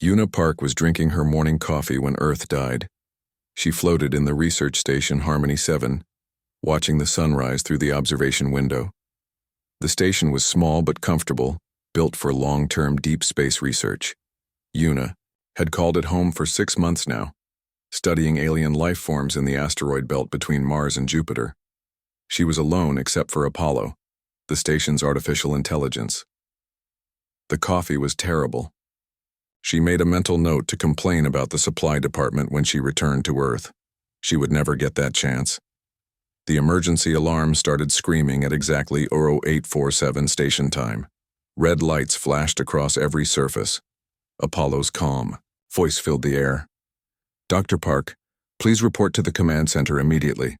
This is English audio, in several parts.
Una Park was drinking her morning coffee when Earth died. She floated in the research station Harmony 7, watching the sunrise through the observation window. The station was small but comfortable, built for long-term deep space research. Una had called it home for 6 months now, studying alien life forms in the asteroid belt between Mars and Jupiter. She was alone except for Apollo, the station's artificial intelligence. The coffee was terrible. She made a mental note to complain about the supply department when she returned to Earth. She would never get that chance. The emergency alarm started screaming at exactly 0847 station time. Red lights flashed across every surface. Apollo's calm voice filled the air. "Dr. Park, please report to the command center immediately.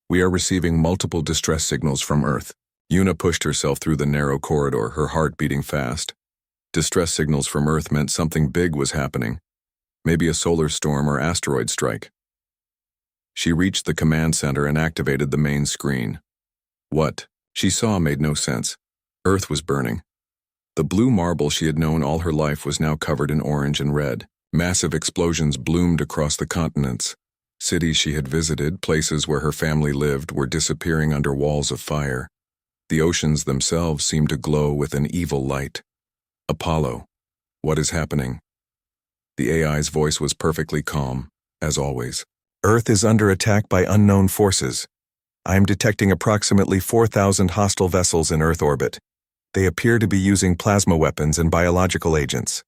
We are receiving multiple distress signals from Earth." Una pushed herself through the narrow corridor, her heart beating fast. Distress signals from Earth meant something big was happening. Maybe a solar storm or asteroid strike. She reached the command center and activated the main screen. What she saw made no sense. Earth was burning. The blue marble she had known all her life was now covered in orange and red. Massive explosions bloomed across the continents. Cities she had visited, places where her family lived, were disappearing under walls of fire. The oceans themselves seemed to glow with an evil light. "Apollo, what is happening?" The AI's voice was perfectly calm, as always. "Earth is under attack by unknown forces. I am detecting approximately 4,000 hostile vessels in Earth orbit. They appear to be using plasma weapons and biological agents."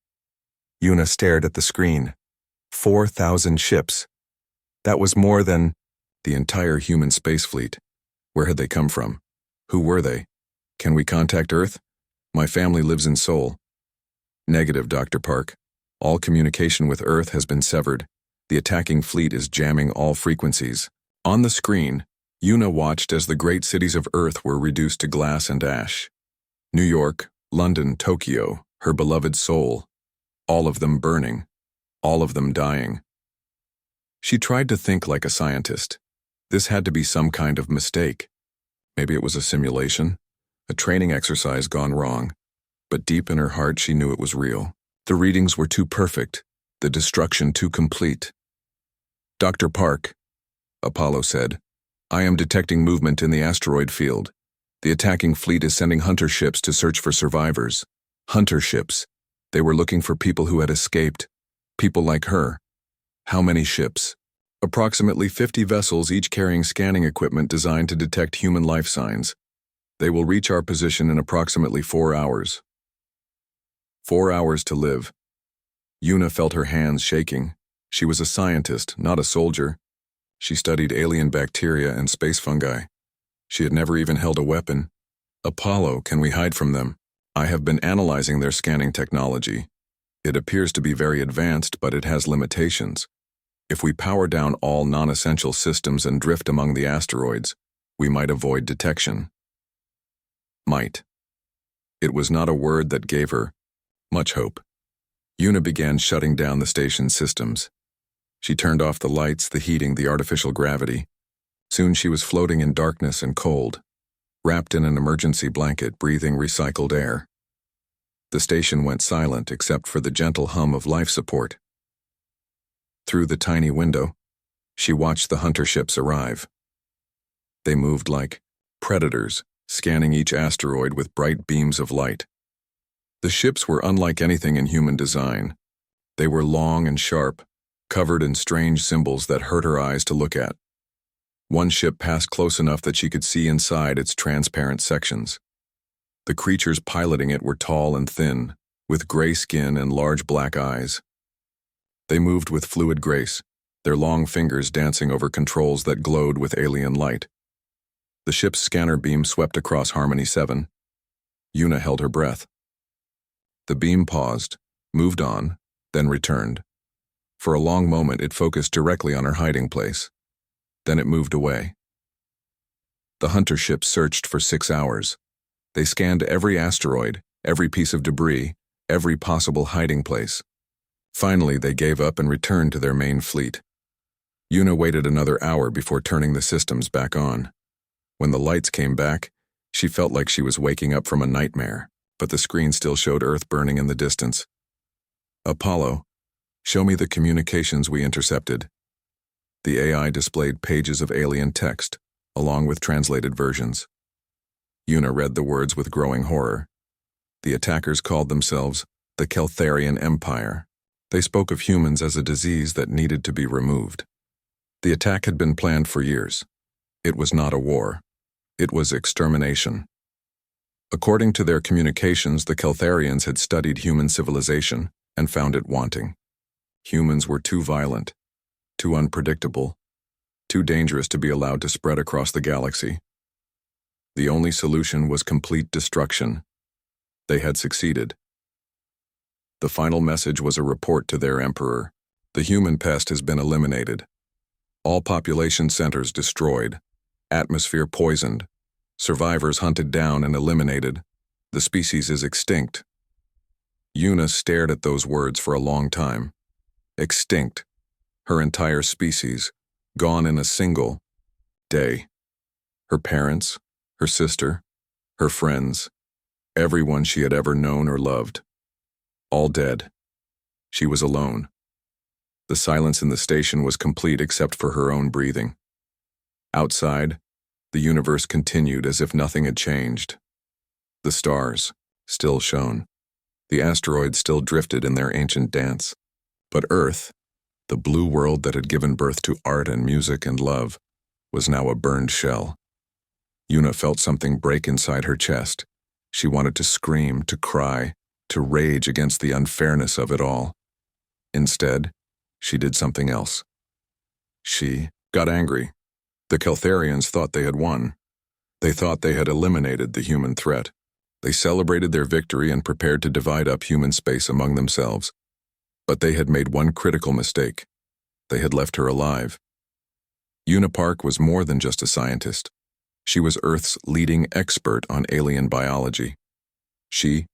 Una stared at the screen. 4,000 ships. That was more than the entire human space fleet. Where had they come from? Who were they? Can we contact Earth? My family lives in Seoul. Negative, Dr. Park. All communication with Earth has been severed. The attacking fleet is jamming all frequencies. On the screen, Una watched as the great cities of Earth were reduced to glass and ash. New York, London, Tokyo, her beloved Seoul. All of them burning. All of them dying. She tried to think like a scientist. This had to be some kind of mistake. Maybe it was a simulation, a training exercise gone wrong. But deep in her heart she knew it was real. The readings were too perfect, the destruction too complete. "Dr. Park," Apollo said, "I am detecting movement in the asteroid field. The attacking fleet is sending hunter ships to search for survivors." Hunter ships. They were looking for people who had escaped. People like her. How many ships? Approximately 50 vessels, each carrying scanning equipment designed to detect human life signs. They will reach our position in approximately 4 hours. 4 hours to live. Una felt her hands shaking. She was a scientist, not a soldier. She studied alien bacteria and space fungi. She had never even held a weapon. "Apollo, can we hide from them? I have been analyzing their scanning technology. It appears to be very advanced, but it has limitations. If we power down all non-essential systems and drift among the asteroids, we might avoid detection." Might. It was not a word that gave her much hope. Una began shutting down the station's systems. She turned off the lights, the heating, the artificial gravity. Soon she was floating in darkness and cold, wrapped in an emergency blanket, breathing recycled air. The station went silent except for the gentle hum of life support. Through the tiny window, she watched the hunter ships arrive. They moved like predators, scanning each asteroid with bright beams of light. The ships were unlike anything in human design. They were long and sharp, covered in strange symbols that hurt her eyes to look at. One ship passed close enough that she could see inside its transparent sections. The creatures piloting it were tall and thin, with gray skin and large black eyes. They moved with fluid grace, their long fingers dancing over controls that glowed with alien light. The ship's scanner beam swept across Harmony 7. Una held her breath. The beam paused, moved on, then returned. For a long moment it focused directly on her hiding place. Then it moved away. The hunter ships searched for 6 hours. They scanned every asteroid, every piece of debris, every possible hiding place. Finally, they gave up and returned to their main fleet. Una waited another hour before turning the systems back on. When the lights came back, she felt like she was waking up from a nightmare, but the screen still showed Earth burning in the distance. "Apollo, Show me the communications we intercepted. The AI displayed pages of alien text, along with translated versions. Yuna read the words with growing horror. The attackers called themselves the Keltharian Empire. They spoke of humans as a disease that needed to be removed. The attack had been planned for years. It was not a war. It was extermination. According to their communications, the Keltharians had studied human civilization and found it wanting. Humans were too violent, too unpredictable, too dangerous to be allowed to spread across the galaxy. The only solution was complete destruction. They had succeeded. The final message was a report to their emperor. The human pest has been eliminated. All population centers destroyed. Atmosphere poisoned. Survivors hunted down and eliminated. The species is extinct. Yuna stared at those words for a long time. Extinct. Her entire species, gone in a single day. Her parents, her sister, her friends, everyone she had ever known or loved. All dead. She was alone. The silence in the station was complete except for her own breathing. Outside, the universe continued as if nothing had changed. The stars still shone. The asteroids still drifted in their ancient dance. But Earth, the blue world that had given birth to art and music and love, was now a burned shell. Yuna felt something break inside her chest. She wanted to scream, to cry, to rage against the unfairness of it all. Instead, she did something else. She got angry. The Keltharians thought they had won. They thought they had eliminated the human threat. They celebrated their victory and prepared to divide up human space among themselves. But they had made one critical mistake. They had left her alive. Yuna Park was more than just a scientist. She was Earth's leading expert on alien biology. She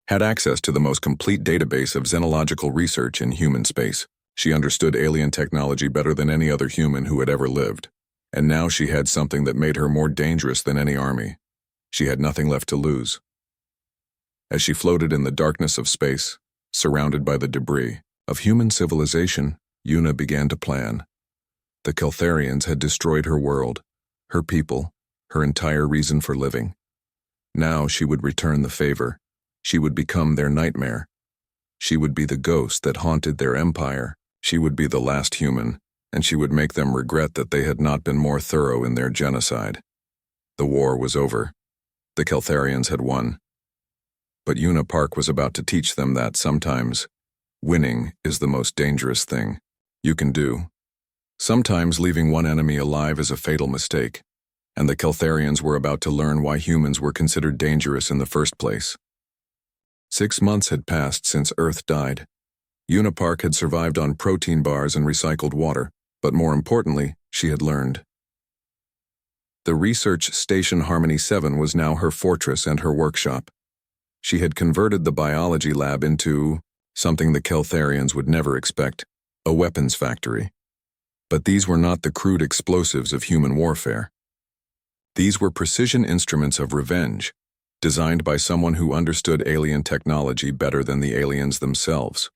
had access to the most complete database of xenological research in human space. She understood alien technology better than any other human who had ever lived. And now she had something that made her more dangerous than any army. She had nothing left to lose. As she floated in the darkness of space, surrounded by the debris of human civilization, Yuna began to plan. The Keltharians had destroyed her world, her people, her entire reason for living. Now she would return the favor. She would become their nightmare. She would be the ghost that haunted their empire. She would be the last human, and she would make them regret that they had not been more thorough in their genocide. The war was over. The Keltharians had won. But Yuna Park was about to teach them that sometimes winning is the most dangerous thing you can do. Sometimes leaving one enemy alive is a fatal mistake, and the Keltharians were about to learn why humans were considered dangerous in the first place. 6 months had passed since Earth died. Yuna Park had survived on protein bars and recycled water, but more importantly, she had learned. The research station Harmony 7 was now her fortress and her workshop. She had converted the biology lab into something the Keltharians would never expect, a weapons factory. But these were not the crude explosives of human warfare. These were precision instruments of revenge, designed by someone who understood alien technology better than the aliens themselves.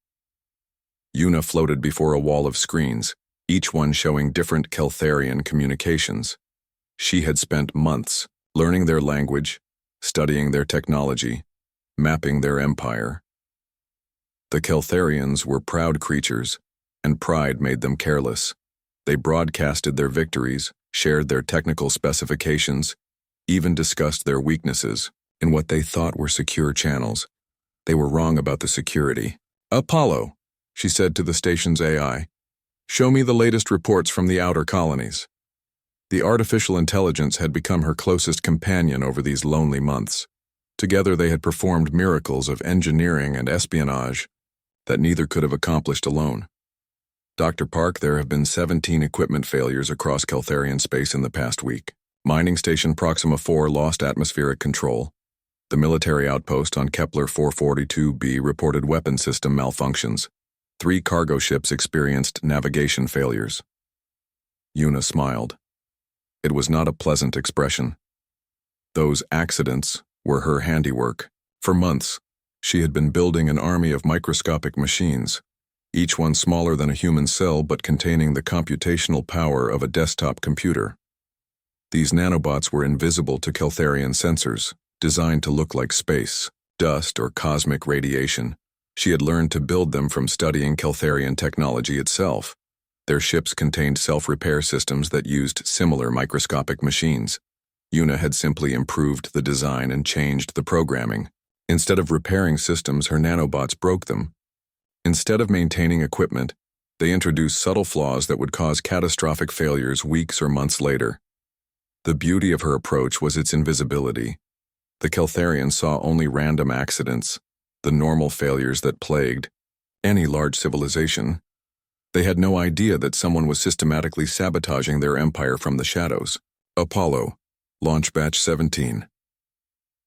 Yuna floated before a wall of screens, each one showing different Keltharian communications. She had spent months learning their language, studying their technology, mapping their empire. The Keltharians were proud creatures, and pride made them careless. They broadcasted their victories, shared their technical specifications, even discussed their weaknesses in what they thought were secure channels. They were wrong about the security. "Apollo," she said to the station's AI, "show me the latest reports from the outer colonies." The artificial intelligence had become her closest companion over these lonely months. Together they had performed miracles of engineering and espionage that neither could have accomplished alone. "Dr. Park, there have been 17 equipment failures across Keltharian space in the past week. Mining Station Proxima 4 lost atmospheric control. The military outpost on Kepler 442b reported weapon system malfunctions. 3 cargo ships experienced navigation failures." Yuna smiled. It was not a pleasant expression. Those accidents were her handiwork. For months, she had been building an army of microscopic machines, each one smaller than a human cell but containing the computational power of a desktop computer. These nanobots were invisible to Keltharian sensors, designed to look like space, dust, or cosmic radiation. She had learned to build them from studying Keltharian technology itself. Their ships contained self-repair systems that used similar microscopic machines. Yuna had simply improved the design and changed the programming. Instead of repairing systems, her nanobots broke them. Instead of maintaining equipment, they introduced subtle flaws that would cause catastrophic failures weeks or months later. The beauty of her approach was its invisibility. The Keltharians saw only random accidents, the normal failures that plagued any large civilization. They had no idea that someone was systematically sabotaging their empire from the shadows. Apollo, Launch Batch 17.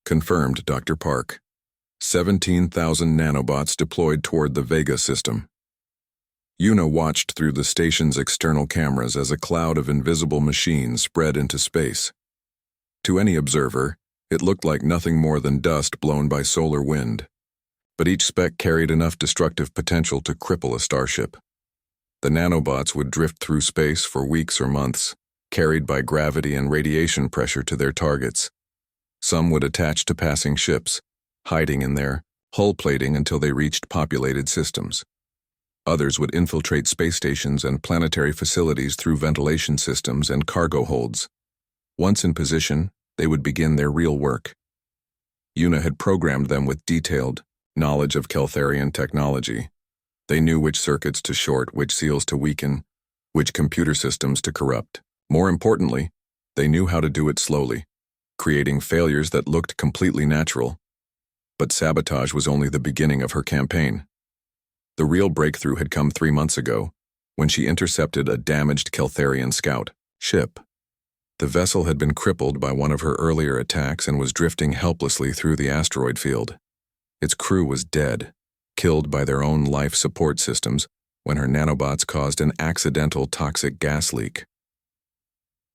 Confirmed, Dr. Park. 17,000 nanobots deployed toward the Vega system. Yuna watched through the station's external cameras as a cloud of invisible machines spread into space. To any observer, it looked like nothing more than dust blown by solar wind. But each speck carried enough destructive potential to cripple a starship. The nanobots would drift through space for weeks or months, carried by gravity and radiation pressure to their targets. Some would attach to passing ships, hiding in their hull plating until they reached populated systems. Others would infiltrate space stations and planetary facilities through ventilation systems and cargo holds. Once in position, they would begin their real work. Yuna had programmed them with detailed knowledge of Keltharian technology. They knew which circuits to short, which seals to weaken, which computer systems to corrupt. More importantly, they knew how to do it slowly, creating failures that looked completely natural. But sabotage was only the beginning of her campaign. The real breakthrough had come 3 months ago, when she intercepted a damaged Keltharian scout ship. The vessel had been crippled by one of her earlier attacks and was drifting helplessly through the asteroid field. Its crew was dead, killed by their own life support systems when her nanobots caused an accidental toxic gas leak.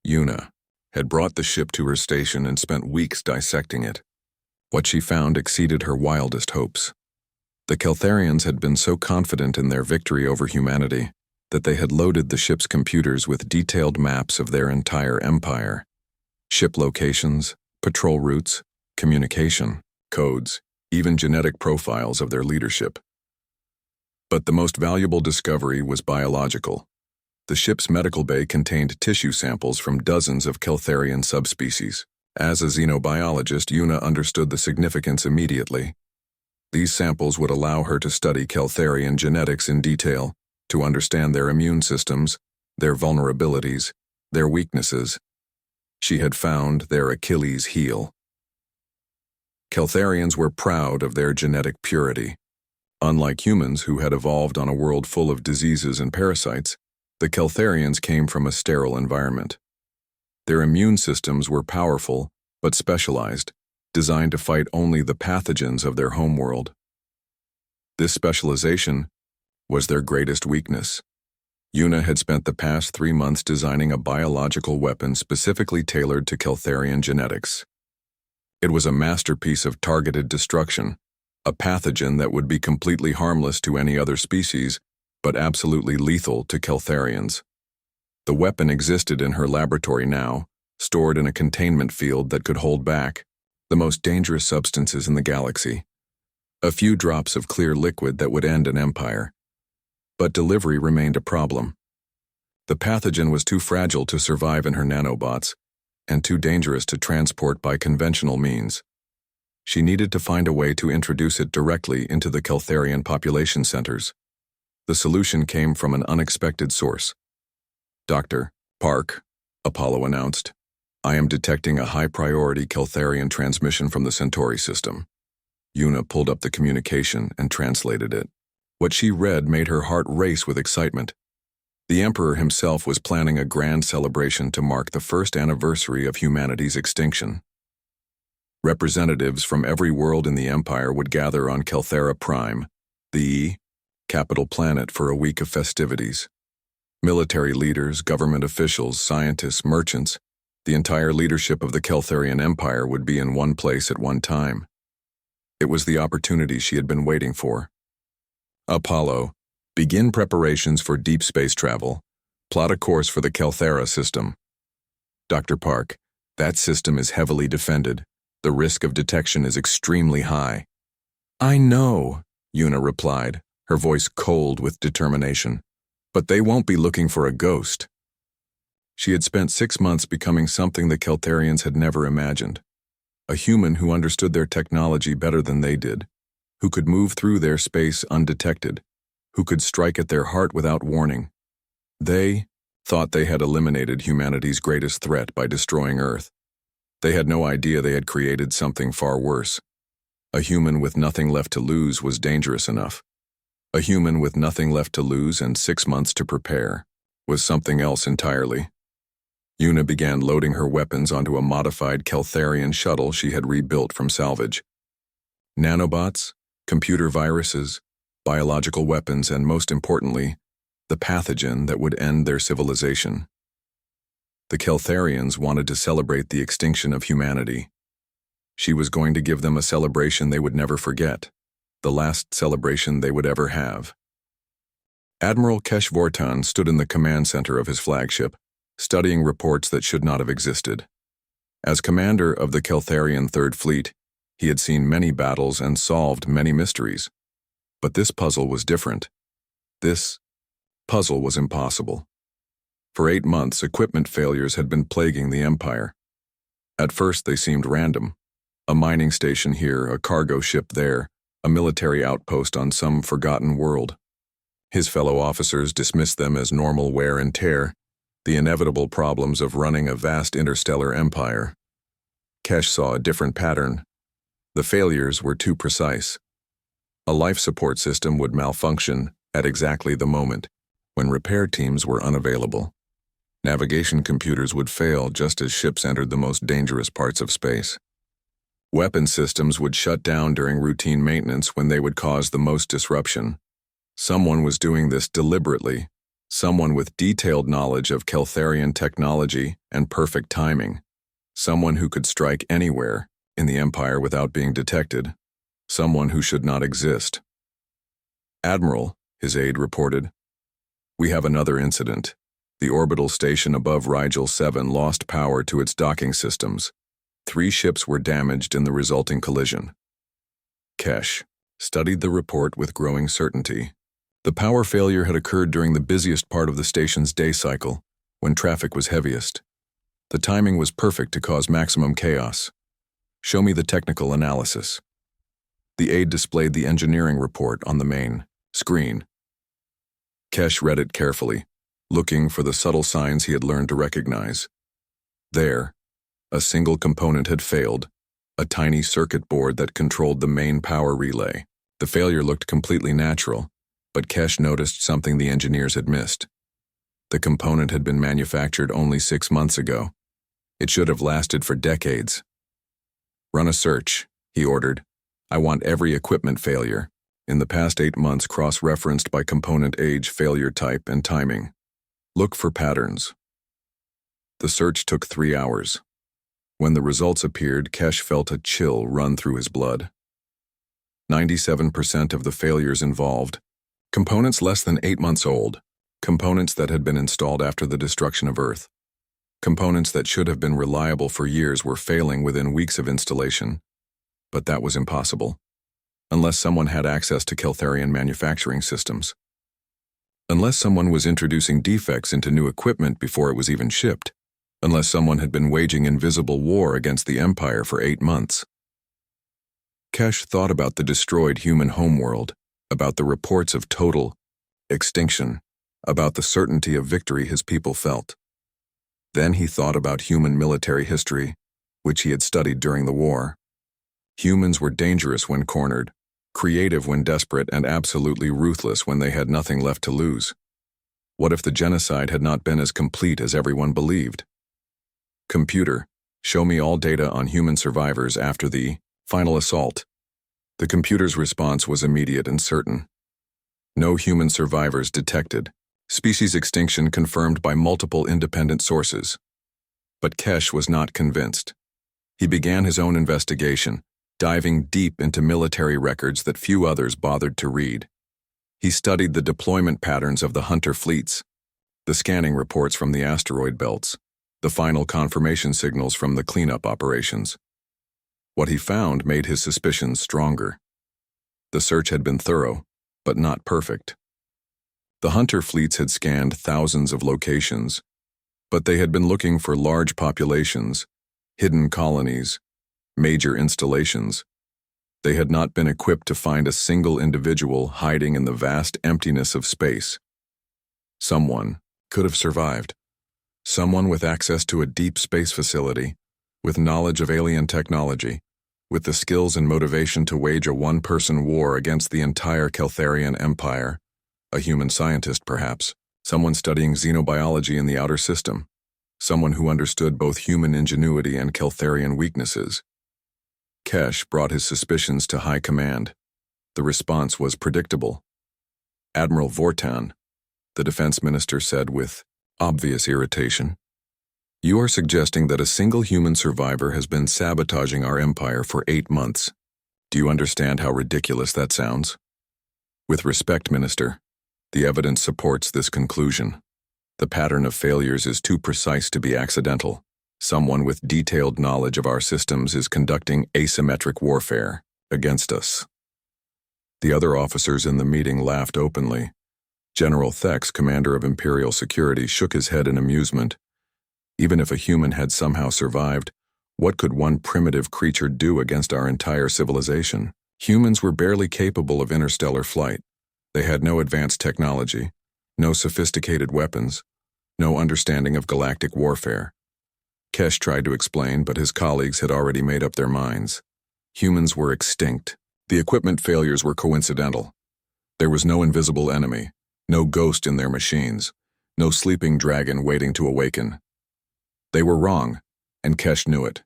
Yuna had brought the ship to her station and spent weeks dissecting it. What she found exceeded her wildest hopes. The Keltharians had been so confident in their victory over humanity that they had loaded the ship's computers with detailed maps of their entire empire. Ship locations, patrol routes, communication, codes, even genetic profiles of their leadership. But the most valuable discovery was biological. The ship's medical bay contained tissue samples from dozens of Keltharian subspecies. As a xenobiologist, Yuna understood the significance immediately. These samples would allow her to study Keltharian genetics in detail, to understand their immune systems, their vulnerabilities, their weaknesses. She had found their Achilles heel. Keltharians were proud of their genetic purity. Unlike humans who had evolved on a world full of diseases and parasites, the Keltharians came from a sterile environment. Their immune systems were powerful, but specialized, designed to fight only the pathogens of their homeworld. This specialization was their greatest weakness. Yuna had spent the past 3 months designing a biological weapon specifically tailored to Keltharian genetics. It was a masterpiece of targeted destruction, a pathogen that would be completely harmless to any other species, but absolutely lethal to Keltharians. The weapon existed in her laboratory now, stored in a containment field that could hold back the most dangerous substances in the galaxy. A few drops of clear liquid that would end an empire. But delivery remained a problem. The pathogen was too fragile to survive in her nanobots, and too dangerous to transport by conventional means. She needed to find a way to introduce it directly into the Keltharian population centers. The solution came from an unexpected source. Dr. Park, Apollo announced, I am detecting a high-priority Keltharian transmission from the Centauri system. Yuna pulled up the communication and translated it. What she read made her heart race with excitement. The Emperor himself was planning a grand celebration to mark the first anniversary of humanity's extinction. Representatives from every world in the Empire would gather on Kelthara Prime, the capital planet, for a week of festivities. Military leaders, government officials, scientists, merchants, the entire leadership of the Keltharian Empire would be in one place at one time. It was the opportunity she had been waiting for. Apollo, Begin preparations for deep space travel. Plot a course for the Kelthera system. Dr. Park, that system is heavily defended. The risk of detection is extremely high. I know, Una replied, her voice cold with determination. But they won't be looking for a ghost. She had spent 6 months becoming something the Keltharians had never imagined. A human who understood their technology better than they did, who could move through their space undetected, who could strike at their heart without warning. They thought they had eliminated humanity's greatest threat by destroying Earth. They had no idea they had created something far worse. A human with nothing left to lose was dangerous enough. A human with nothing left to lose and 6 months to prepare was something else entirely. Una began loading her weapons onto a modified Keltharian shuttle she had rebuilt from salvage. Nanobots, computer viruses, biological weapons, and most importantly, the pathogen that would end their civilization. The Keltharians wanted to celebrate the extinction of humanity. She was going to give them a celebration they would never forget, the last celebration they would ever have. Admiral Kesh Vortan stood in the command center of his flagship, studying reports that should not have existed. As commander of the Keltharian Third Fleet, he had seen many battles and solved many mysteries. But this puzzle was different. This puzzle was impossible. For 8 months, equipment failures had been plaguing the Empire. At first, they seemed random. A mining station here, a cargo ship there, a military outpost on some forgotten world. His fellow officers dismissed them as normal wear and tear, the inevitable problems of running a vast interstellar empire. Kesh saw a different pattern. The failures were too precise. A life support system would malfunction at exactly the moment when repair teams were unavailable. Navigation computers would fail just as ships entered the most dangerous parts of space. Weapon systems would shut down during routine maintenance when they would cause the most disruption. Someone was doing this deliberately. Someone with detailed knowledge of Keltharian technology and perfect timing. Someone who could strike anywhere in the Empire without being detected. Someone who should not exist. Admiral, his aide reported, we have another incident. The orbital station above Rigel 7 lost power to its docking systems. 3 ships were damaged in the resulting collision. Kesh studied the report with growing certainty. The power failure had occurred during the busiest part of the station's day cycle, when traffic was heaviest. The timing was perfect to cause maximum chaos. Show me the technical analysis. The aide displayed the engineering report on the main screen. Kesh read it carefully, looking for the subtle signs he had learned to recognize. There, a single component had failed, a tiny circuit board that controlled the main power relay. The failure looked completely natural, but Kesh noticed something the engineers had missed. The component had been manufactured only 6 months ago. It should have lasted for decades. Run a search, he ordered. I want every equipment failure, in the past 8 months cross-referenced by component age, failure type, and timing. Look for patterns. The search took 3 hours. When the results appeared, Kesh felt a chill run through his blood. 97% of the failures involved components less than 8 months old, components that had been installed after the destruction of Earth. Components that should have been reliable for years were failing within weeks of installation. But that was impossible, unless someone had access to Keltharian manufacturing systems. Unless someone was introducing defects into new equipment before it was even shipped. Unless someone had been waging invisible war against the Empire for 8 months. Kesh thought about the destroyed human homeworld, about the reports of total extinction, about the certainty of victory his people felt. Then he thought about human military history, which he had studied during the war. Humans were dangerous when cornered, creative when desperate, and absolutely ruthless when they had nothing left to lose. What if the genocide had not been as complete as everyone believed? Computer, show me all data on human survivors after the final assault. The computer's response was immediate and certain. No human survivors detected. Species extinction confirmed by multiple independent sources. But Kesh was not convinced. He began his own investigation, diving deep into military records that few others bothered to read. He studied the deployment patterns of the hunter fleets, the scanning reports from the asteroid belts, the final confirmation signals from the cleanup operations. What he found made his suspicions stronger. The search had been thorough, but not perfect. The hunter fleets had scanned thousands of locations, but they had been looking for large populations, hidden colonies, major installations. They had not been equipped to find a single individual hiding in the vast emptiness of space. Someone could have survived. Someone with access to a deep space facility, with knowledge of alien technology, with the skills and motivation to wage a one-person war against the entire Keltharian Empire. A human scientist, perhaps. Someone studying xenobiology in the outer system. Someone who understood both human ingenuity and Keltharian weaknesses. Kesh brought his suspicions to high command. The response was predictable. Admiral Vortan, the defense minister said with obvious irritation, "You are suggesting that a single human survivor has been sabotaging our empire for 8 months. Do you understand how ridiculous that sounds?" "With respect, Minister, the evidence supports this conclusion. The pattern of failures is too precise to be accidental. Someone with detailed knowledge of our systems is conducting asymmetric warfare against us." The other officers in the meeting laughed openly. General Thex, commander of Imperial Security, shook his head in amusement. Even if a human had somehow survived, what could one primitive creature do against our entire civilization? Humans were barely capable of interstellar flight. They had no advanced technology, no sophisticated weapons, no understanding of galactic warfare. Kesh tried to explain, but his colleagues had already made up their minds. Humans were extinct. The equipment failures were coincidental. There was no invisible enemy, no ghost in their machines, no sleeping dragon waiting to awaken. They were wrong, and Kesh knew it.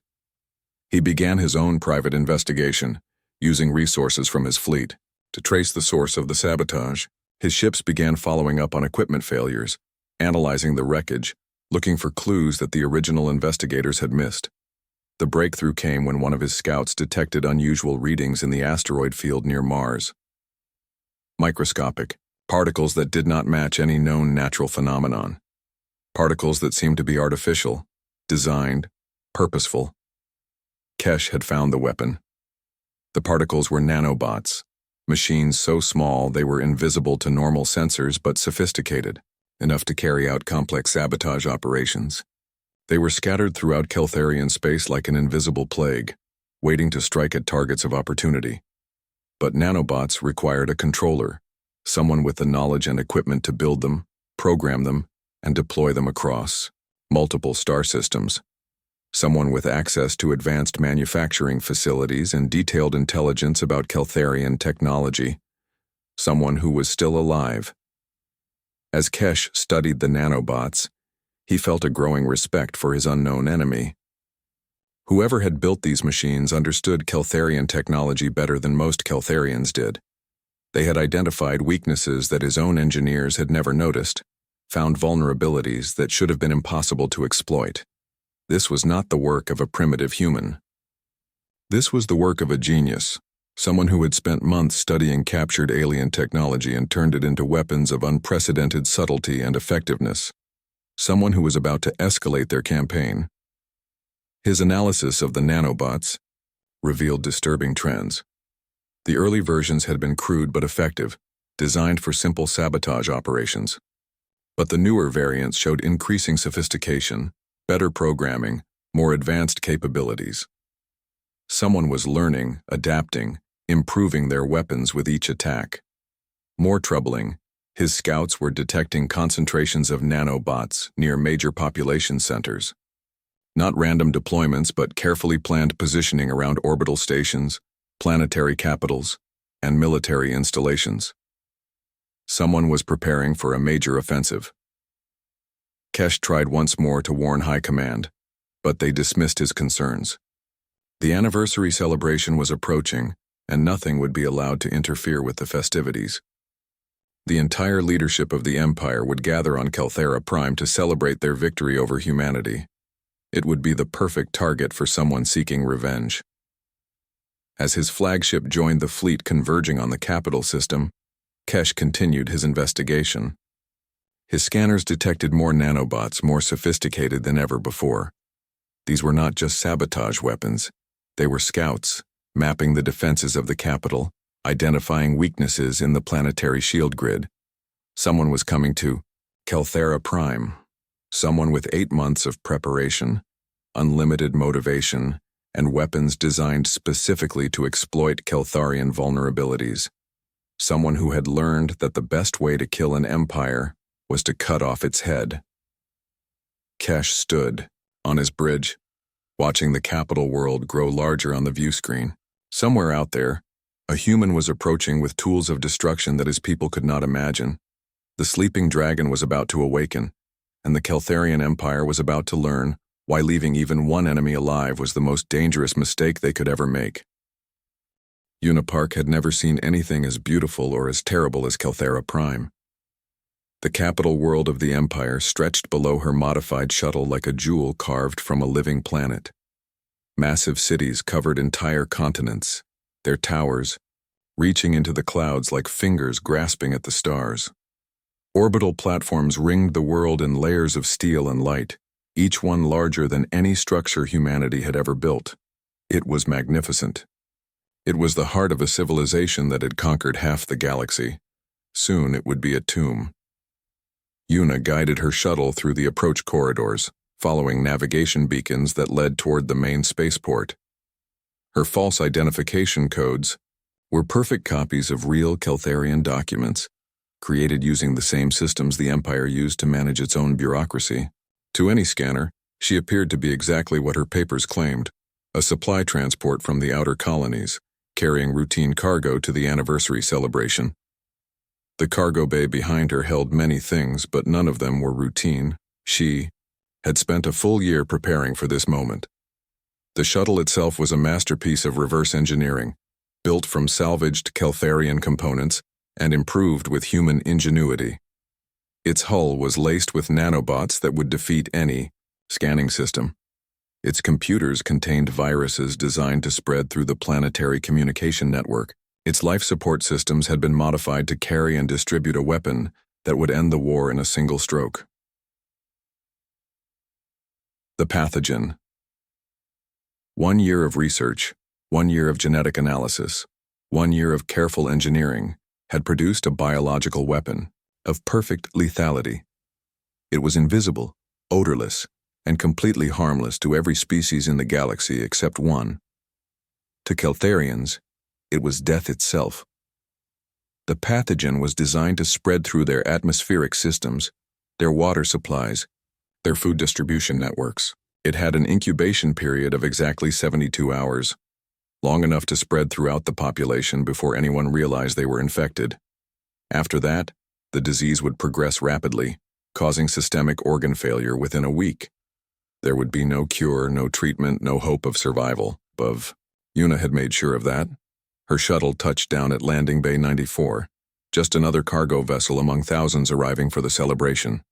He began his own private investigation, using resources from his fleet. To trace the source of the sabotage, his ships began following up on equipment failures, analyzing the wreckage, looking for clues that the original investigators had missed. The breakthrough came when one of his scouts detected unusual readings in the asteroid field near Mars. Microscopic, particles that did not match any known natural phenomenon. Particles that seemed to be artificial, designed, purposeful. Kesh had found the weapon. The particles were nanobots, machines so small they were invisible to normal sensors but sophisticated, enough to carry out complex sabotage operations. They were scattered throughout Keltharian space like an invisible plague, waiting to strike at targets of opportunity. But nanobots required a controller, someone with the knowledge and equipment to build them, program them, and deploy them across multiple star systems. Someone with access to advanced manufacturing facilities and detailed intelligence about Keltharian technology. Someone who was still alive. As Kesh studied the nanobots, he felt a growing respect for his unknown enemy. Whoever had built these machines understood Keltharian technology better than most Keltharians did. They had identified weaknesses that his own engineers had never noticed, found vulnerabilities that should have been impossible to exploit. This was not the work of a primitive human. This was the work of a genius, someone who had spent months studying captured alien technology and turned it into weapons of unprecedented subtlety and effectiveness. Someone who was about to escalate their campaign. His analysis of the nanobots revealed disturbing trends. The early versions had been crude but effective, designed for simple sabotage operations. But the newer variants showed increasing sophistication, better programming, more advanced capabilities. Someone was learning, adapting, improving their weapons with each attack. More troubling, his scouts were detecting concentrations of nanobots near major population centers. Not random deployments, but carefully planned positioning around orbital stations, planetary capitals, and military installations. Someone was preparing for a major offensive. Kesh tried once more to warn High Command, but they dismissed his concerns. The anniversary celebration was approaching, and nothing would be allowed to interfere with the festivities. The entire leadership of the Empire would gather on Kelthara Prime to celebrate their victory over humanity. It would be the perfect target for someone seeking revenge. As his flagship joined the fleet converging on the capital system, Kesh continued his investigation. His scanners detected more nanobots, more sophisticated than ever before. These were not just sabotage weapons. They were scouts, mapping the defenses of the capital, identifying weaknesses in the planetary shield grid. Someone was coming to Kelthera Prime. Someone with 8 months of preparation, unlimited motivation, and weapons designed specifically to exploit Keltharian vulnerabilities. Someone who had learned that the best way to kill an empire was to cut off its head. Kesh stood on his bridge, watching the capital world grow larger on the view screen. Somewhere out there, a human was approaching with tools of destruction that his people could not imagine. The sleeping dragon was about to awaken, and the Keltharian Empire was about to learn why leaving even one enemy alive was the most dangerous mistake they could ever make. Unipark had never seen anything as beautiful or as terrible as Kelthera Prime. The capital world of the Empire stretched below her modified shuttle like a jewel carved from a living planet. Massive cities covered entire continents, their towers reaching into the clouds like fingers grasping at the stars. Orbital platforms ringed the world in layers of steel and light, each one larger than any structure humanity had ever built. It was magnificent. It was the heart of a civilization that had conquered half the galaxy. Soon it would be a tomb. Yuna guided her shuttle through the approach corridors, following navigation beacons that led toward the main spaceport. Her false identification codes were perfect copies of real Keltharian documents, created using the same systems the Empire used to manage its own bureaucracy. To any scanner, she appeared to be exactly what her papers claimed, a supply transport from the outer colonies, carrying routine cargo to the anniversary celebration. The cargo bay behind her held many things, but none of them were routine. She had spent a full year preparing for this moment. The shuttle itself was a masterpiece of reverse engineering, built from salvaged Keltharian components and improved with human ingenuity. Its hull was laced with nanobots that would defeat any scanning system. Its computers contained viruses designed to spread through the planetary communication network. Its life support systems had been modified to carry and distribute a weapon that would end the war in a single stroke. The pathogen. 1 year of research, 1 year of genetic analysis, 1 year of careful engineering had produced a biological weapon of perfect lethality. It was invisible, odorless, and completely harmless to every species in the galaxy except one. To Keltharians, it was death itself. The pathogen was designed to spread through their atmospheric systems, their water supplies, their food distribution networks. It had an incubation period of exactly 72 hours, long enough to spread throughout the population before anyone realized they were infected. After that, the disease would progress rapidly, causing systemic organ failure within a week. There would be no cure, no treatment, no hope of survival. Yuna had made sure of that. Her shuttle touched down at Landing Bay 94, just another cargo vessel among thousands arriving for the celebration.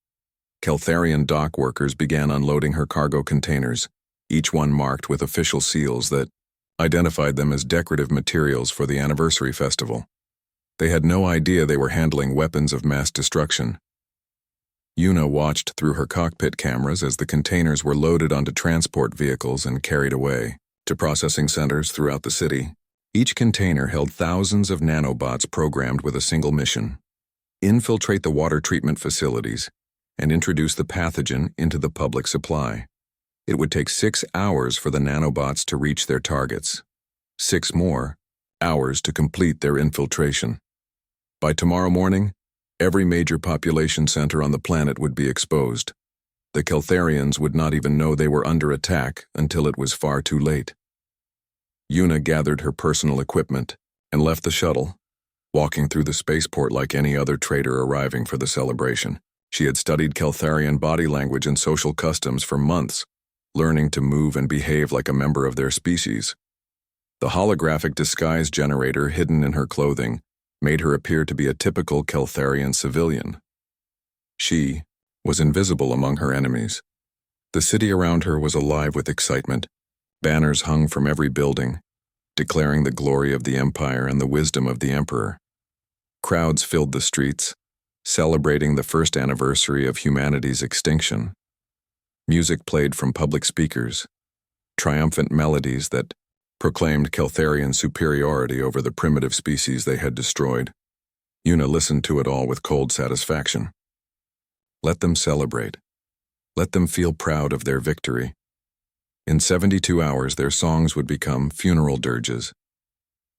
Keltharian dock workers began unloading her cargo containers, each one marked with official seals that identified them as decorative materials for the anniversary festival. They had no idea they were handling weapons of mass destruction. Yuna watched through her cockpit cameras as the containers were loaded onto transport vehicles and carried away to processing centers throughout the city. Each container held thousands of nanobots programmed with a single mission: infiltrate the water treatment facilities and introduce the pathogen into the public supply. It would take 6 hours for the nanobots to reach their targets. 6 more hours to complete their infiltration. By tomorrow morning, every major population center on the planet would be exposed. The Keltharians would not even know they were under attack until it was far too late. Yuna gathered her personal equipment and left the shuttle, walking through the spaceport like any other trader arriving for the celebration. She had studied Keltharian body language and social customs for months, learning to move and behave like a member of their species. The holographic disguise generator hidden in her clothing made her appear to be a typical Keltharian civilian. She was invisible among her enemies. The city around her was alive with excitement. Banners hung from every building, declaring the glory of the Empire and the wisdom of the Emperor. Crowds filled the streets, celebrating the first anniversary of humanity's extinction. Music played from public speakers, triumphant melodies that proclaimed Keltharian superiority over the primitive species they had destroyed. Una listened to it all with cold satisfaction. Let them celebrate. Let them feel proud of their victory. In 72 hours, their songs would become funeral dirges.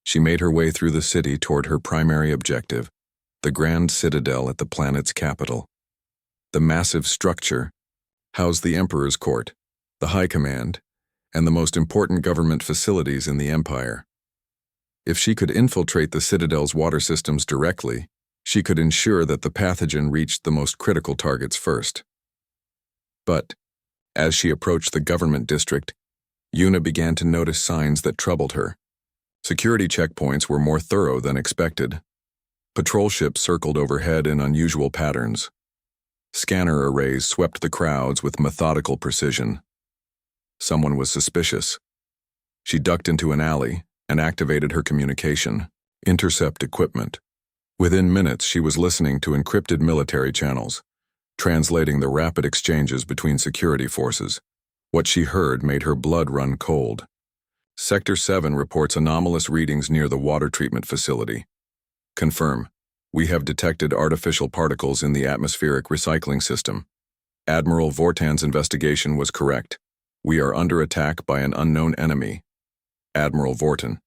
She made her way through the city toward her primary objective, the grand citadel at the planet's capital. The massive structure housed the Emperor's court, the High Command, and the most important government facilities in the Empire. If she could infiltrate the Citadel's water systems directly, she could ensure that the pathogen reached the most critical targets first. But, as she approached the government district, Una began to notice signs that troubled her. Security checkpoints were more thorough than expected. Patrol ships circled overhead in unusual patterns. Scanner arrays swept the crowds with methodical precision. Someone was suspicious. She ducked into an alley and activated her communication, intercept equipment. Within minutes, she was listening to encrypted military channels, translating the rapid exchanges between security forces. What she heard made her blood run cold. Sector 7 reports anomalous readings near the water treatment facility. Confirm. We have detected artificial particles in the atmospheric recycling system. Admiral Vortan's investigation was correct. We are under attack by an unknown enemy. Admiral Vortan.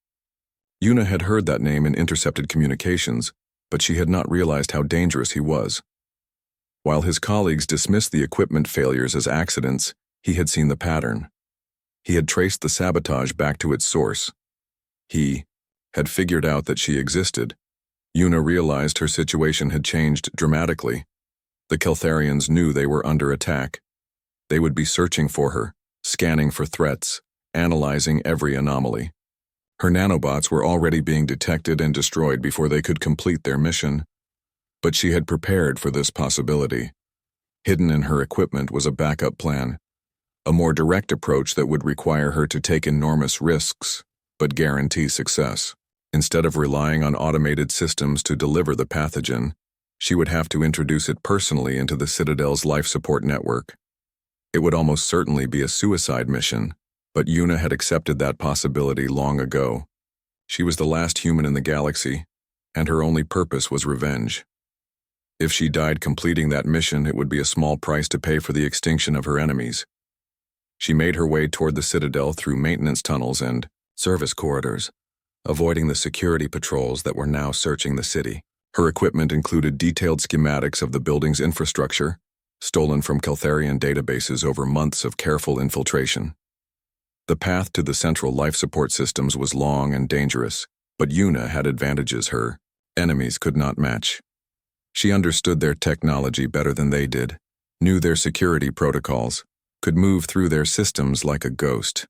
Una had heard that name in intercepted communications, but she had not realized how dangerous he was. While his colleagues dismissed the equipment failures as accidents, he had seen the pattern. He had traced the sabotage back to its source. He had figured out that she existed. Una realized her situation had changed dramatically. The Keltharians knew they were under attack. They would be searching for her, scanning for threats, analyzing every anomaly. Her nanobots were already being detected and destroyed before they could complete their mission. But she had prepared for this possibility. Hidden in her equipment was a backup plan, a more direct approach that would require her to take enormous risks, but guarantee success. Instead of relying on automated systems to deliver the pathogen, she would have to introduce it personally into the Citadel's life support network. It would almost certainly be a suicide mission, but Una had accepted that possibility long ago. She was the last human in the galaxy, and her only purpose was revenge. If she died completing that mission, it would be a small price to pay for the extinction of her enemies. She made her way toward the Citadel through maintenance tunnels and service corridors, avoiding the security patrols that were now searching the city. Her equipment included detailed schematics of the building's infrastructure, stolen from Keltharian databases over months of careful infiltration. The path to the central life support systems was long and dangerous, but Una had advantages her enemies could not match. She understood their technology better than they did, knew their security protocols, could move through their systems like a ghost.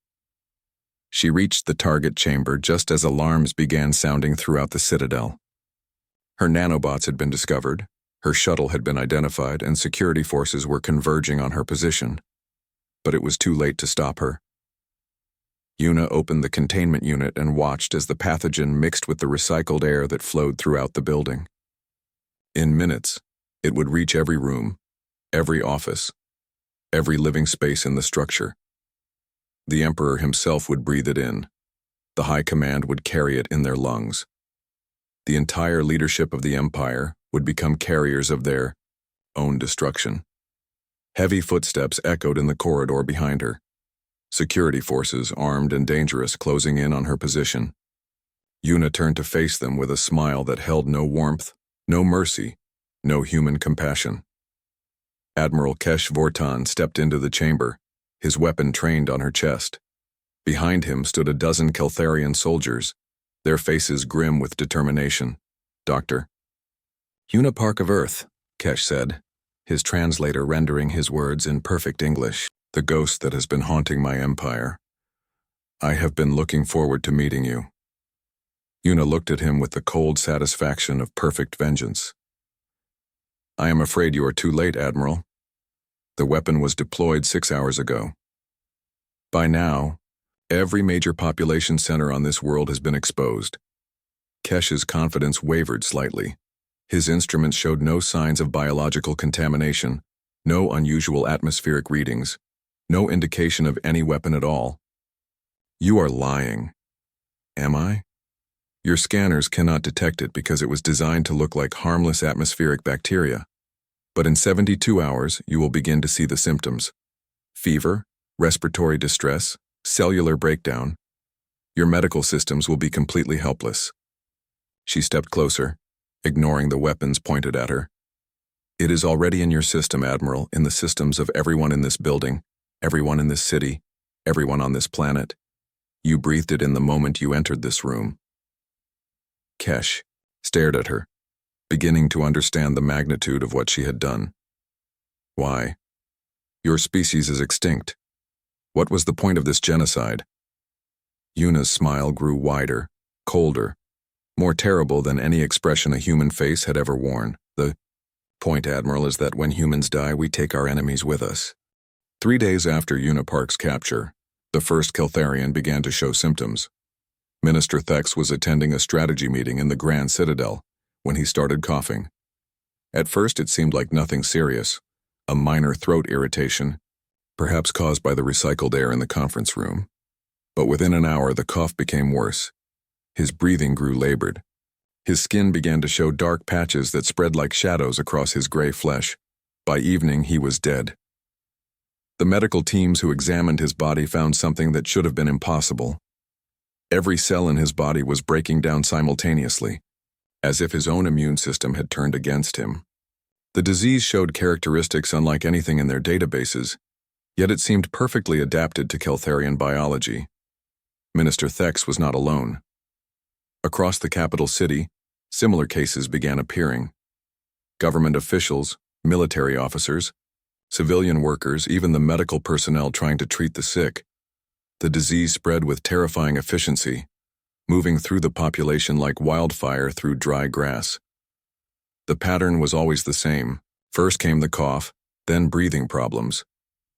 She reached the target chamber just as alarms began sounding throughout the Citadel. Her nanobots had been discovered, her shuttle had been identified, and security forces were converging on her position. But it was too late to stop her. Una opened the containment unit and watched as the pathogen mixed with the recycled air that flowed throughout the building. In minutes, it would reach every room, every office, every living space in the structure. The Emperor himself would breathe it in. The High Command would carry it in their lungs. The entire leadership of the Empire would become carriers of their own destruction. Heavy footsteps echoed in the corridor behind her. Security forces, armed and dangerous, closing in on her position. Una turned to face them with a smile that held no warmth, no mercy, no human compassion. Admiral Kesh Vortan stepped into the chamber, his weapon trained on her chest. Behind him stood a dozen Keltharian soldiers, their faces grim with determination. "Doctor." "Una Park of Earth," Kesh said, his translator rendering his words in perfect English. "The ghost that has been haunting my empire. I have been looking forward to meeting you." Una looked at him with the cold satisfaction of perfect vengeance. "I am afraid you are too late, Admiral. The weapon was deployed 6 hours ago. By now, every major population center on this world has been exposed." Kesh's confidence wavered slightly. His instruments showed no signs of biological contamination, no unusual atmospheric readings, no indication of any weapon at all. You are lying. Am I? Your scanners cannot detect it because it was designed to look like harmless atmospheric bacteria. But in 72 hours, you will begin to see the symptoms. Fever, respiratory distress, cellular breakdown. Your medical systems will be completely helpless. She stepped closer, ignoring the weapons pointed at her. It is already in your system, Admiral, in the systems of everyone in this building, everyone in this city, everyone on this planet. You breathed it in the moment you entered this room. Kesh stared at her, beginning to understand the magnitude of what she had done. Why? Your species is extinct. What was the point of this genocide? Yuna's smile grew wider, colder, more terrible than any expression a human face had ever worn. The point, Admiral, is that when humans die, we take our enemies with us. 3 days after Yuna Park's capture, the first Keltharian began to show symptoms. Minister Thex was attending a strategy meeting in the Grand Citadel when he started coughing. At first it seemed like nothing serious, a minor throat irritation, perhaps caused by the recycled air in the conference room. But within an hour the cough became worse. His breathing grew labored. His skin began to show dark patches that spread like shadows across his gray flesh. By evening he was dead. The medical teams who examined his body found something that should have been impossible. Every cell in his body was breaking down simultaneously, as if his own immune system had turned against him. The disease showed characteristics unlike anything in their databases, yet it seemed perfectly adapted to Keltharian biology. Minister Thex was not alone. Across the capital city, similar cases began appearing. Government officials, military officers, civilian workers, even the medical personnel trying to treat the sick. The disease spread with terrifying efficiency, moving through the population like wildfire through dry grass. The pattern was always the same. First came the cough, then breathing problems,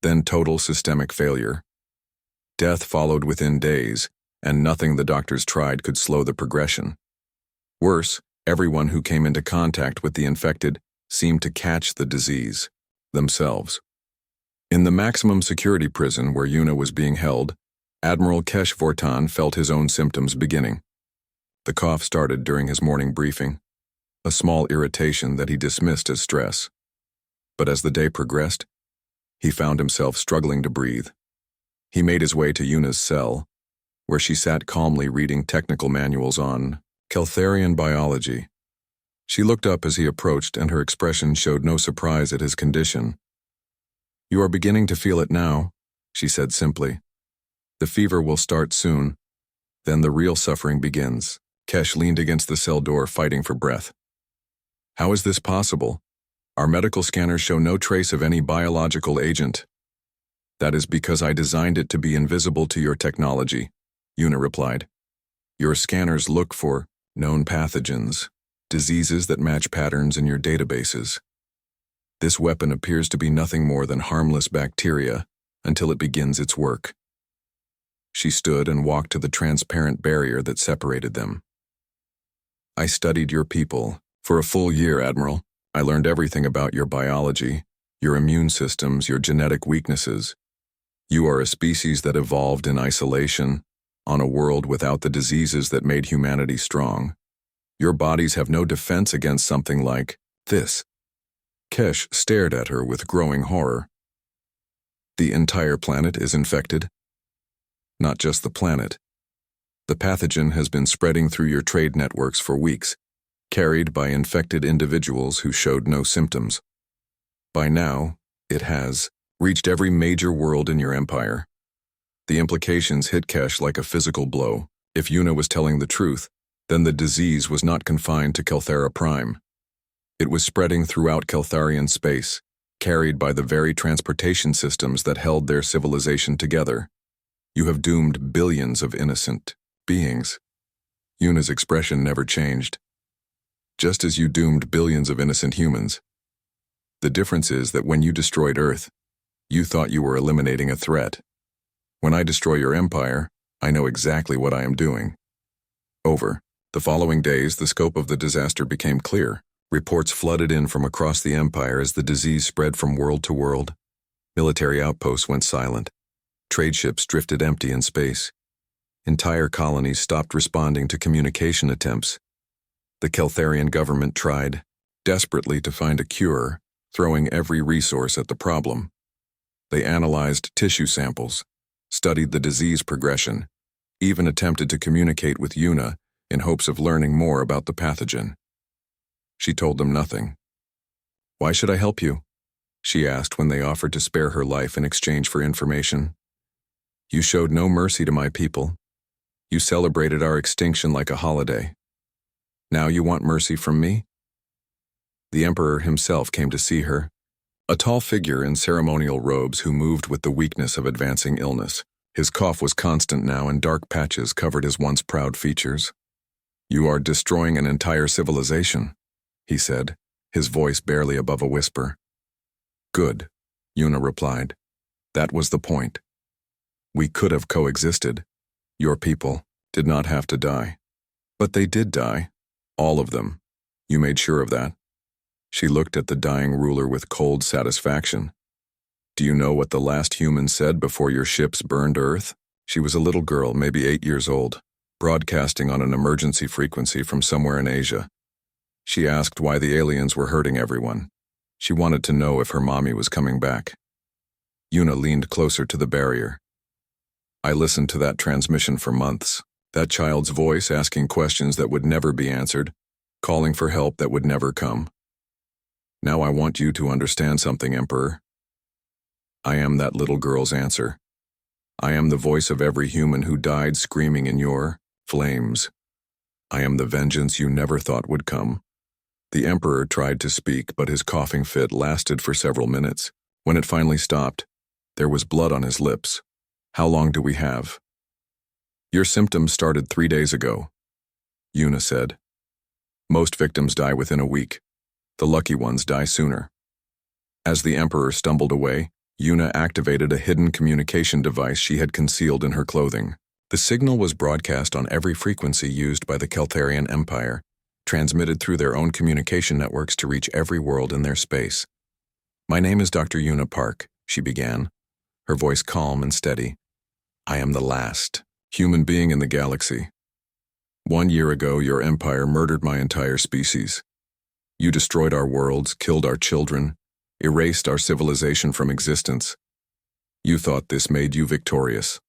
then total systemic failure. Death followed within days, and nothing the doctors tried could slow the progression. Worse, everyone who came into contact with the infected seemed to catch the disease themselves. In the maximum security prison where Yuna was being held, Admiral Kesh Vortan felt his own symptoms beginning. The cough started during his morning briefing, a small irritation that he dismissed as stress. But as the day progressed, he found himself struggling to breathe. He made his way to Yuna's cell, where she sat calmly reading technical manuals on Keltharian biology. She looked up as he approached, and her expression showed no surprise at his condition. "You are beginning to feel it now," she said simply. "The fever will start soon. Then the real suffering begins." Kesh leaned against the cell door, fighting for breath. "How is this possible? Our medical scanners show no trace of any biological agent." "That is because I designed it to be invisible to your technology," Yuna replied. "Your scanners look for known pathogens, diseases that match patterns in your databases. This weapon appears to be nothing more than harmless bacteria until it begins its work." She stood and walked to the transparent barrier that separated them. "I studied your people for a full year, Admiral. I learned everything about your biology, your immune systems, your genetic weaknesses. You are a species that evolved in isolation, on a world without the diseases that made humanity strong. Your bodies have no defense against something like this." Kesh stared at her with growing horror. "The entire planet is infected?" "Not just the planet. The pathogen has been spreading through your trade networks for weeks, carried by infected individuals who showed no symptoms. By now, it has reached every major world in your empire." The implications hit Kesh like a physical blow. If Yuna was telling the truth, then the disease was not confined to Kelthara Prime. It was spreading throughout Keltharian space, carried by the very transportation systems that held their civilization together. "You have doomed billions of innocent beings." Yuna's expression never changed. "Just as you doomed billions of innocent humans. The difference is that when you destroyed Earth, you thought you were eliminating a threat. When I destroy your empire, I know exactly what I am doing." Over the following days, the scope of the disaster became clear. Reports flooded in from across the empire as the disease spread from world to world. Military outposts went silent. Trade ships drifted empty in space. Entire colonies stopped responding to communication attempts. The Keltharian government tried, desperately, to find a cure, throwing every resource at the problem. They analyzed tissue samples, studied the disease progression, even attempted to communicate with Yuna in hopes of learning more about the pathogen. She told them nothing. "Why should I help you?" she asked when they offered to spare her life in exchange for information. "You showed no mercy to my people. You celebrated our extinction like a holiday. Now you want mercy from me?" The emperor himself came to see her, a tall figure in ceremonial robes who moved with the weakness of advancing illness. His cough was constant now, and dark patches covered his once proud features. "You are destroying an entire civilization," he said, his voice barely above a whisper. "Good," Yuna replied. "That was the point. We could have coexisted. Your people did not have to die. But they did die. All of them. You made sure of that." She looked at the dying ruler with cold satisfaction. "Do you know what the last human said before your ships burned Earth?" She was a little girl, maybe 8 years old, broadcasting on an emergency frequency from somewhere in Asia. She asked why the aliens were hurting everyone. She wanted to know if her mommy was coming back. Yuna leaned closer to the barrier. "I listened to that transmission for months. That child's voice asking questions that would never be answered, calling for help that would never come. Now I want you to understand something, Emperor. I am that little girl's answer. I am the voice of every human who died screaming in your flames. I am the vengeance you never thought would come." The Emperor tried to speak, but his coughing fit lasted for several minutes. When it finally stopped, there was blood on his lips. "How long do we have?" "Your symptoms started 3 days ago," Yuna said. "Most victims die within a week. The lucky ones die sooner." As the Emperor stumbled away, Yuna activated a hidden communication device she had concealed in her clothing. The signal was broadcast on every frequency used by the Keltharian Empire, transmitted through their own communication networks to reach every world in their space. "My name is Dr. Yuna Park," she began, her voice calm and steady. "I am the last human being in the galaxy. 1 year ago, your empire murdered my entire species. You destroyed our worlds, killed our children, erased our civilization from existence. You thought this made you victorious."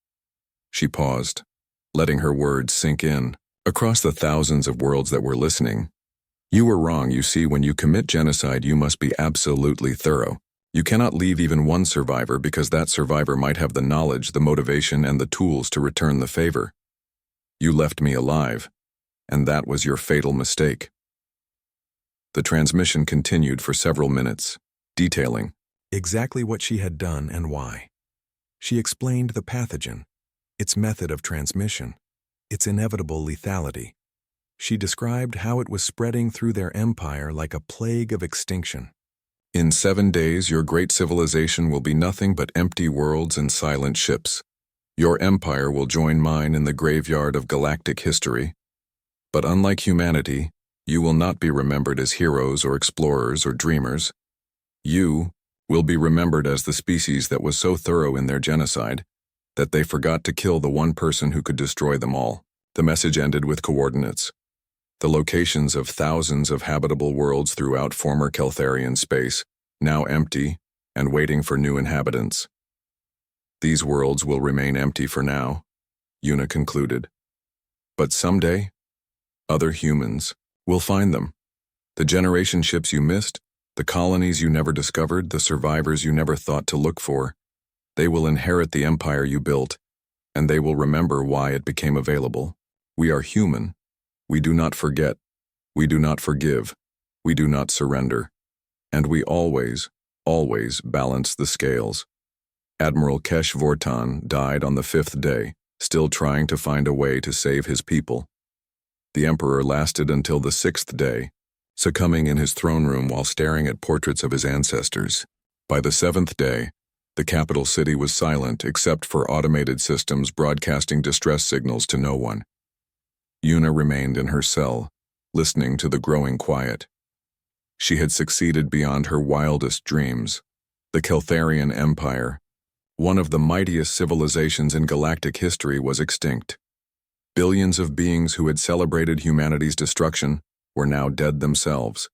She paused, letting her words sink in. Across the thousands of worlds that were listening, "You were wrong. You see, when you commit genocide, you must be absolutely thorough. You cannot leave even one survivor because that survivor might have the knowledge, the motivation, and the tools to return the favor. You left me alive, and that was your fatal mistake." The transmission continued for several minutes, detailing exactly what she had done and why. She explained the pathogen, its method of transmission, its inevitable lethality. She described how it was spreading through their empire like a plague of extinction. "In 7 days, your great civilization will be nothing but empty worlds and silent ships. Your empire will join mine in the graveyard of galactic history. But unlike humanity, you will not be remembered as heroes or explorers or dreamers. You will be remembered as the species that was so thorough in their genocide that they forgot to kill the one person who could destroy them all." The message ended with coordinates, the locations of thousands of habitable worlds throughout former Keltharian space, now empty and waiting for new inhabitants. "These worlds will remain empty for now," Yuna concluded. "But someday, other humans will find them. The generation ships you missed, the colonies you never discovered, the survivors you never thought to look for. They will inherit the empire you built, and they will remember why it became available. We are human. We do not forget. We do not forgive. We do not surrender. And we always, always balance the scales." Admiral Kesh Vortan died on the 5th day, still trying to find a way to save his people. The Emperor lasted until the 6th day, succumbing in his throne room while staring at portraits of his ancestors. By the 7th day, the capital city was silent except for automated systems broadcasting distress signals to no one. Yuna remained in her cell, listening to the growing quiet. She had succeeded beyond her wildest dreams. The Keltharian Empire, one of the mightiest civilizations in galactic history, was extinct. Billions of beings who had celebrated humanity's destruction were now dead themselves.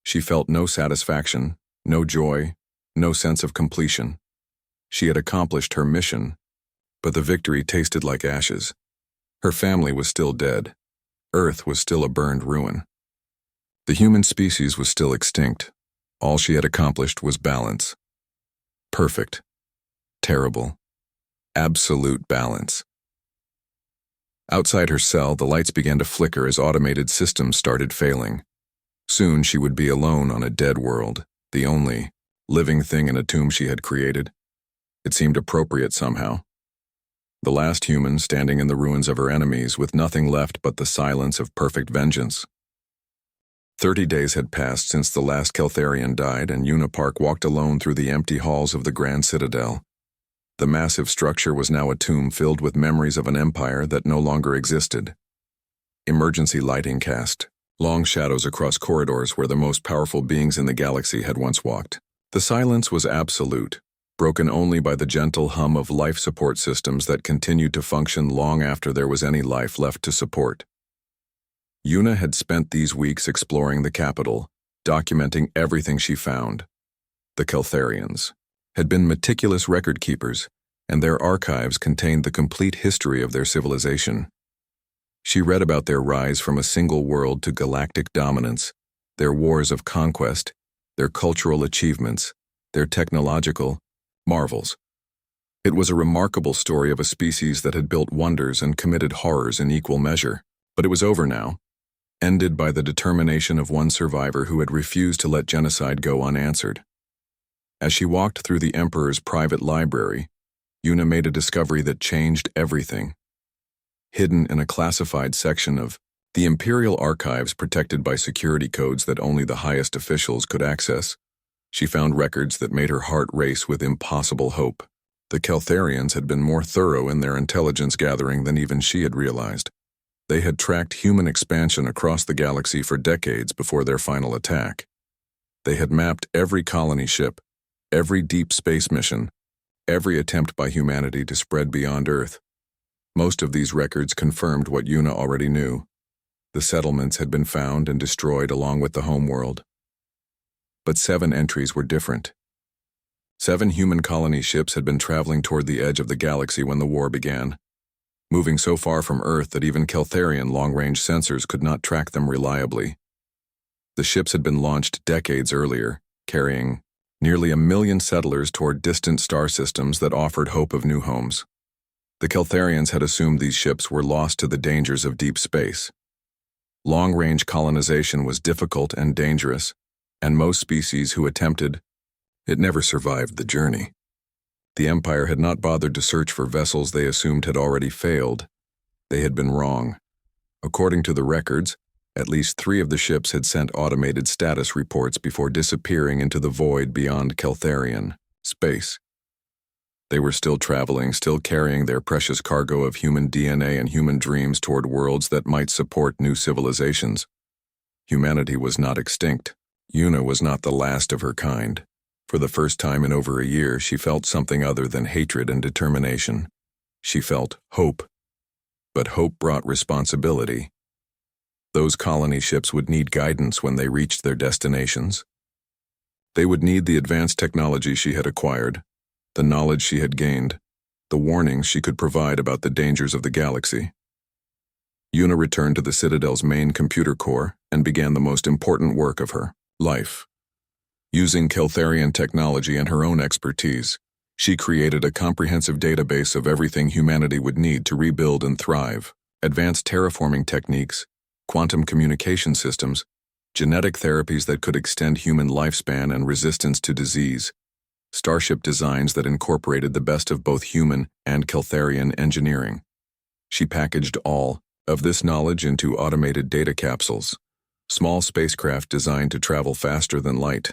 She felt no satisfaction, no joy, no sense of completion. She had accomplished her mission, but the victory tasted like ashes. Her family was still dead. Earth was still a burned ruin. The human species was still extinct. All she had accomplished was balance. Perfect. Terrible. Absolute balance. Outside her cell, the lights began to flicker as automated systems started failing. Soon she would be alone on a dead world, the only living thing in a tomb she had created. It seemed appropriate somehow. The last human standing in the ruins of her enemies with nothing left but the silence of perfect vengeance. 30 days had passed since the last Keltharian died, and Una Park walked alone through the empty halls of the Grand Citadel. The massive structure was now a tomb filled with memories of an empire that no longer existed. Emergency lighting cast long shadows across corridors where the most powerful beings in the galaxy had once walked. The silence was absolute, broken only by the gentle hum of life support systems that continued to function long after there was any life left to support. Una had spent these weeks exploring the capital, documenting everything she found. The Keltharians had been meticulous record keepers, and their archives contained the complete history of their civilization. She read about their rise from a single world to galactic dominance, their wars of conquest, their cultural achievements, their technological marvels. It was a remarkable story of a species that had built wonders and committed horrors in equal measure. But it was over now, ended by the determination of one survivor who had refused to let genocide go unanswered. As she walked through the Emperor's private library, Una made a discovery that changed everything. Hidden in a classified section of the Imperial Archives protected by security codes that only the highest officials could access, she found records that made her heart race with impossible hope. The Keltharians had been more thorough in their intelligence gathering than even she had realized. They had tracked human expansion across the galaxy for decades before their final attack. They had mapped every colony ship, every deep space mission, every attempt by humanity to spread beyond Earth. Most of these records confirmed what Una already knew. The settlements had been found and destroyed along with the homeworld. But 7 entries were different. 7 human colony ships had been traveling toward the edge of the galaxy when the war began, moving so far from Earth that even Keltharian long-range sensors could not track them reliably. The ships had been launched decades earlier, carrying nearly 1 million settlers toward distant star systems that offered hope of new homes. The Keltharians had assumed these ships were lost to the dangers of deep space. Long-range colonization was difficult and dangerous, and most species who attempted it never survived the journey. The Empire had not bothered to search for vessels they assumed had already failed. They had been wrong. According to the records, at least 3 of the ships had sent automated status reports before disappearing into the void beyond Keltharian space. They were still traveling, still carrying their precious cargo of human DNA and human dreams toward worlds that might support new civilizations. Humanity was not extinct. Una was not the last of her kind. For the first time in over a year, she felt something other than hatred and determination. She felt hope. But hope brought responsibility. Those colony ships would need guidance when they reached their destinations. They would need the advanced technology she had acquired, the knowledge she had gained, the warnings she could provide about the dangers of the galaxy. Una returned to the Citadel's main computer core and began the most important work of her life. Using Keltharian technology and her own expertise, she created a comprehensive database of everything humanity would need to rebuild and thrive: advanced terraforming techniques, quantum communication systems, genetic therapies that could extend human lifespan and resistance to disease, starship designs that incorporated the best of both human and Keltharian engineering. She packaged all of this knowledge into automated data capsules, small spacecraft designed to travel faster than light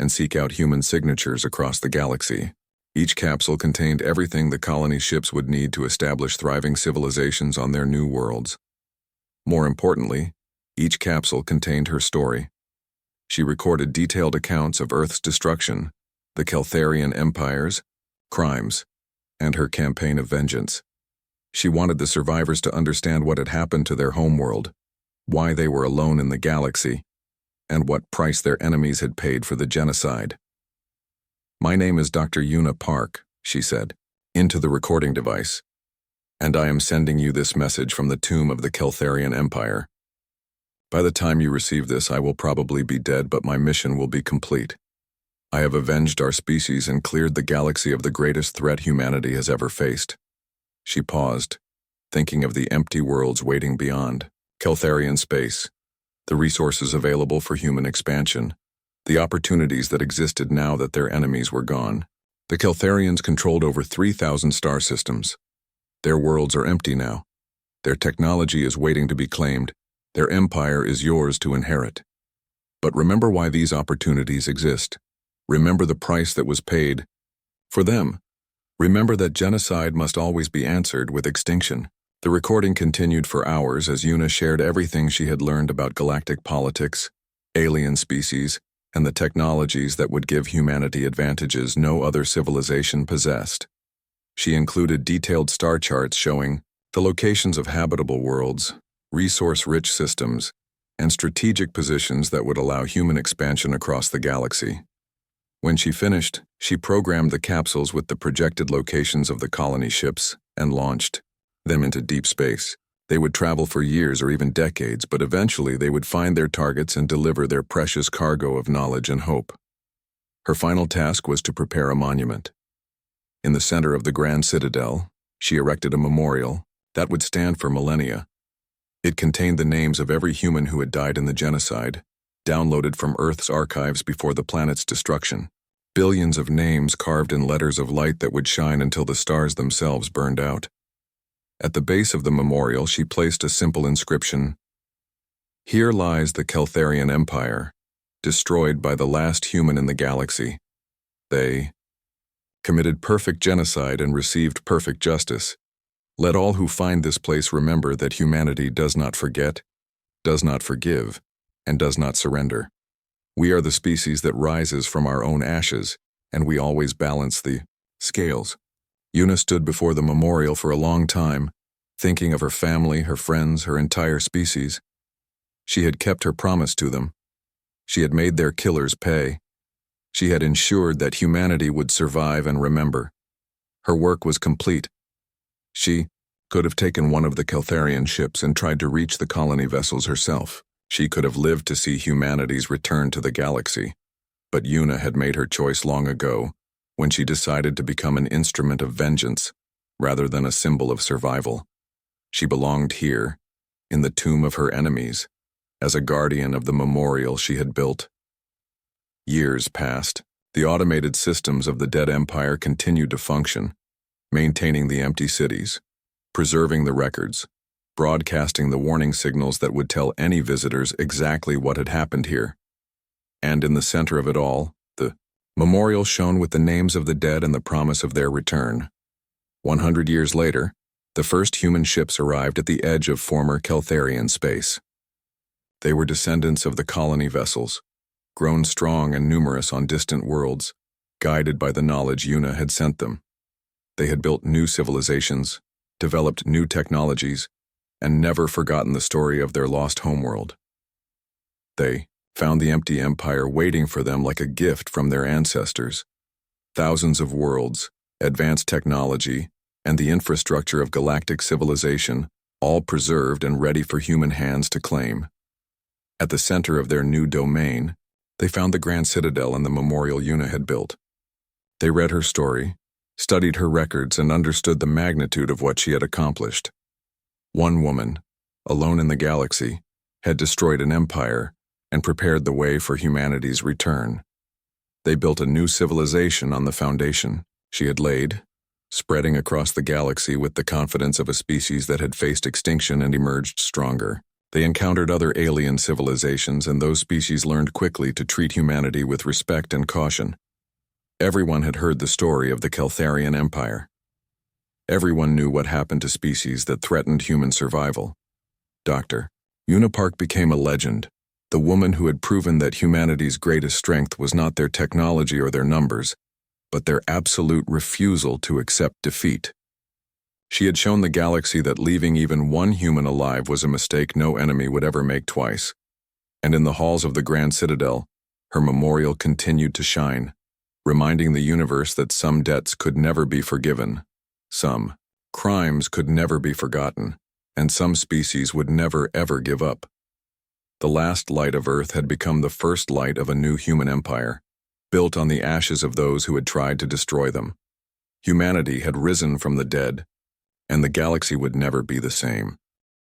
and seek out human signatures across the galaxy. Each capsule contained everything the colony ships would need to establish thriving civilizations on their new worlds. More importantly, each capsule contained her story. She recorded detailed accounts of Earth's destruction, the Keltharian Empire's crimes, and her campaign of vengeance. She wanted the survivors to understand what had happened to their homeworld, why they were alone in the galaxy, and what price their enemies had paid for the genocide. "My name is Dr. Una Park," she said, into the recording device, "and I am sending you this message from the tomb of the Keltharian Empire. By the time you receive this, I will probably be dead, but my mission will be complete. I have avenged our species and cleared the galaxy of the greatest threat humanity has ever faced." She paused, thinking of the empty worlds waiting beyond, Keltharian space, the resources available for human expansion, the opportunities that existed now that their enemies were gone. The Keltharians controlled over 3,000 star systems. Their worlds are empty now. Their technology is waiting to be claimed. Their empire is yours to inherit. But remember why these opportunities exist. Remember the price that was paid for them. Remember that genocide must always be answered with extinction. The recording continued for hours as Una shared everything she had learned about galactic politics, alien species, and the technologies that would give humanity advantages no other civilization possessed. She included detailed star charts showing the locations of habitable worlds, resource-rich systems, and strategic positions that would allow human expansion across the galaxy. When she finished, she programmed the capsules with the projected locations of the colony ships and launched them into deep space. They would travel for years or even decades, but eventually they would find their targets and deliver their precious cargo of knowledge and hope. Her final task was to prepare a monument. In the center of the Grand Citadel, she erected a memorial that would stand for millennia. It contained the names of every human who had died in the genocide, downloaded from Earth's archives before the planet's destruction. Billions of names carved in letters of light that would shine until the stars themselves burned out. At the base of the memorial, she placed a simple inscription: "Here lies the Keltharian Empire, destroyed by the last human in the galaxy. They committed perfect genocide and received perfect justice. Let all who find this place remember that humanity does not forget, does not forgive, and does not surrender. We are the species that rises from our own ashes, and we always balance the scales." Una stood before the memorial for a long time, thinking of her family, her friends, her entire species. She had kept her promise to them. She had made their killers pay. She had ensured that humanity would survive and remember. Her work was complete. She could have taken one of the Keltharian ships and tried to reach the colony vessels herself. She could have lived to see humanity's return to the galaxy. But Una had made her choice long ago, when she decided to become an instrument of vengeance, rather than a symbol of survival. She belonged here, in the tomb of her enemies, as a guardian of the memorial she had built. Years passed. The automated systems of the dead empire continued to function, maintaining the empty cities, preserving the records, broadcasting the warning signals that would tell any visitors exactly what had happened here. And in the center of it all, the memorial shone with the names of the dead and the promise of their return. 100 years later, the first human ships arrived at the edge of former Keltharian space. They were descendants of the colony vessels, grown strong and numerous on distant worlds, guided by the knowledge Una had sent them. They had built new civilizations, developed new technologies, and never forgotten the story of their lost homeworld. They found the empty empire waiting for them like a gift from their ancestors. Thousands of worlds, advanced technology, and the infrastructure of galactic civilization, all preserved and ready for human hands to claim. At the center of their new domain, they found the Grand Citadel and the memorial Una had built. They read her story, studied her records, and understood the magnitude of what she had accomplished. One woman, alone in the galaxy, had destroyed an empire and prepared the way for humanity's return. They built a new civilization on the foundation she had laid, spreading across the galaxy with the confidence of a species that had faced extinction and emerged stronger. They encountered other alien civilizations, and those species learned quickly to treat humanity with respect and caution. Everyone had heard the story of the Keltharian Empire. Everyone knew what happened to species that threatened human survival. Dr. Una Park became a legend, The woman who had proven that humanity's greatest strength was not their technology or their numbers, but their absolute refusal to accept defeat. She had shown the galaxy that leaving even one human alive was a mistake no enemy would ever make twice. And in the halls of the Grand Citadel, her memorial continued to shine, reminding the universe that some debts could never be forgiven, some crimes could never be forgotten, and some species would never ever give up. The last light of Earth had become the first light of a new human empire, built on the ashes of those who had tried to destroy them. Humanity had risen from the dead, and the galaxy would never be the same.